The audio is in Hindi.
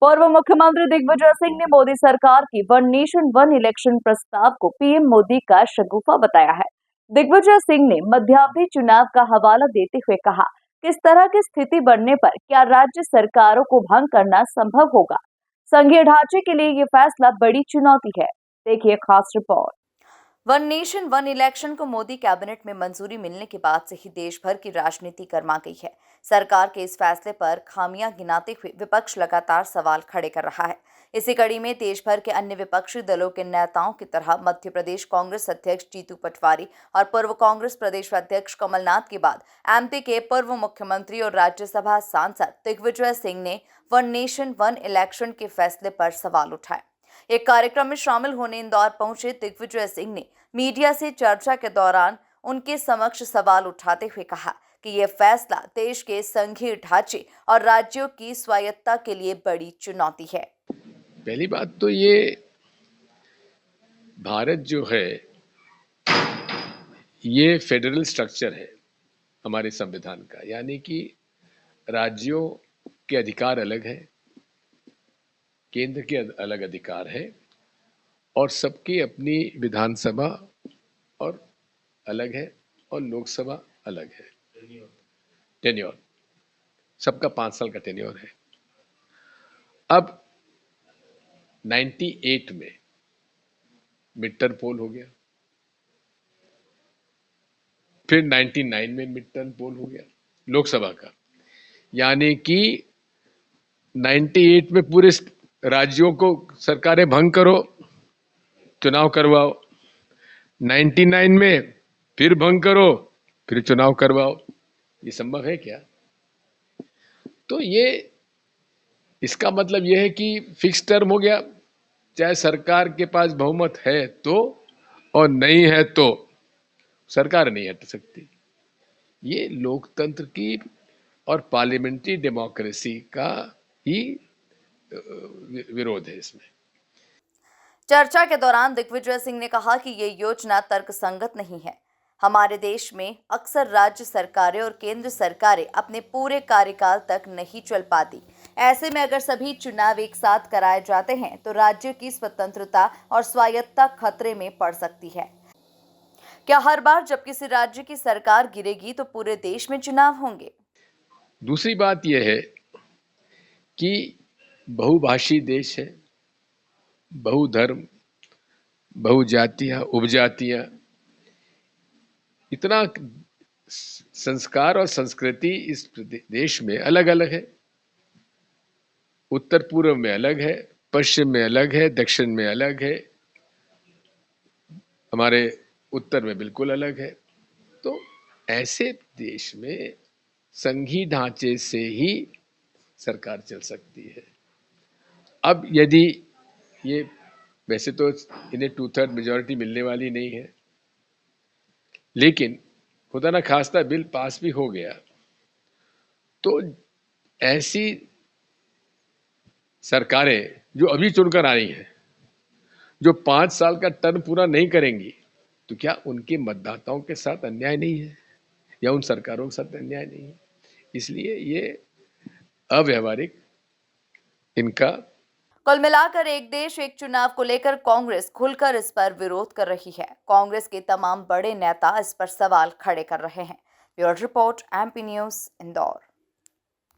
पूर्व मुख्यमंत्री दिग्विजय सिंह ने मोदी सरकार की वन नेशन वन इलेक्शन प्रस्ताव को पीएम मोदी का शगुफा बताया है। दिग्विजय सिंह ने मध्यावधि चुनाव का हवाला देते हुए कहा कि इस तरह की स्थिति बनने पर क्या राज्य सरकारों को भंग करना संभव होगा। संघीय ढांचे के लिए ये फैसला बड़ी चुनौती है। देखिए खास report. One nation one election को मोदी कैबिनेट में मंजूरी मिलने के बाद से ही देश भर की राजनीति गर्मा गई है। सरकार के इस फैसले पर खामियां गिनाते हुए विपक्ष लगातार सवाल खड़े कर रहा है। इसी कड़ी में देश भर के अन्य विपक्षी दलों के नेताओं की तरह मध्य प्रदेश कांग्रेस अध्यक्ष जीतू पटवारी और पूर्व कांग्रेस प्रदेश अध्यक्ष कमलनाथ के बाद एमपी के पूर्व मुख्यमंत्री और राज्यसभा सांसद दिग्विजय सिंह ने वन नेशन वन इलेक्शन के फैसले पर सवाल उठाए। एक कार्यक्रम में शामिल होने इंदौर पहुंचे दिग्विजय सिंह ने मीडिया से चर्चा के दौरान उनके समक्ष सवाल उठाते हुए कहा कि यह फैसला देश के संघीय ढांचे और राज्यों की स्वायत्तता के लिए बड़ी चुनौती है। पहली बात तो ये भारत जो है ये फेडरल स्ट्रक्चर है हमारे संविधान का, यानी कि राज्यों के अधिकार अलग है, केंद्र के अलग अधिकार है और सबकी अपनी विधानसभा और अलग है और लोकसभा अलग है। टेन्योर सबका 5 साल का टेन्योर है। अब 98 में मिड टर्म पोल हो गया, फिर 99 में मिड टर्म पोल हो गया लोकसभा का, यानी कि 98 में पूरे राज्यों को सरकारें भंग करो, चुनाव करवाओ, 99 में फिर भंग करो, फिर चुनाव करवाओ। ये संभव है क्या? तो ये इसका मतलब यह है कि फिक्स टर्म हो गया, चाहे सरकार के पास बहुमत है तो और नहीं है तो सरकार नहीं हट सकती। ये लोकतंत्र की और पार्लियामेंट्री डेमोक्रेसी का ही विरोध है इसमें। चर्चा के दौरान दिग्विजय सिंह ने कहा कि ये योजना तर्कसंगत नहीं है। हमारे देश में अक्सर राज्य सरकारें और केंद्र सरकारें अपने पूरे कार्यकाल तक नहीं चल पाती। ऐसे में अगर सभी चुनाव एक साथ कराए जाते हैं तो राज्य की स्वतंत्रता और स्वायत्तता खतरे में पड़ सकती है। क्या हर बार जब किसी राज्य की सरकार गिरेगी तो पूरे देश में चुनाव होंगे? दूसरी बात यह है कि बहुभाषी देश है, बहुधर्म, बहुजातियां, उपजातियां, इतना संस्कार और संस्कृति इस देश में अलग अलग है। उत्तर पूर्व में अलग है, पश्चिम में अलग है, दक्षिण में अलग है, हमारे उत्तर में बिल्कुल अलग है। तो ऐसे देश में संघीय ढांचे से ही सरकार चल सकती है। अब यदि ये वैसे तो इन्हें 2/3 मेजॉरिटी मिलने वाली नहीं है, लेकिन खुदा ना खास्ता बिल पास भी हो गया तो ऐसी सरकारें जो अभी चुनकर आई हैं, जो 5 साल का टर्म पूरा नहीं करेंगी, तो क्या उनके मतदाताओं के साथ अन्याय नहीं है या उन सरकारों के साथ अन्याय नहीं है? इसलिए ये अव्यावहारिक इनका। कुल मिलाकर एक देश एक चुनाव को लेकर कांग्रेस खुलकर इस पर विरोध कर रही है। कांग्रेस के तमाम बड़े नेता इस पर सवाल खड़े कर रहे हैं। Bureau report, MP news, Indore.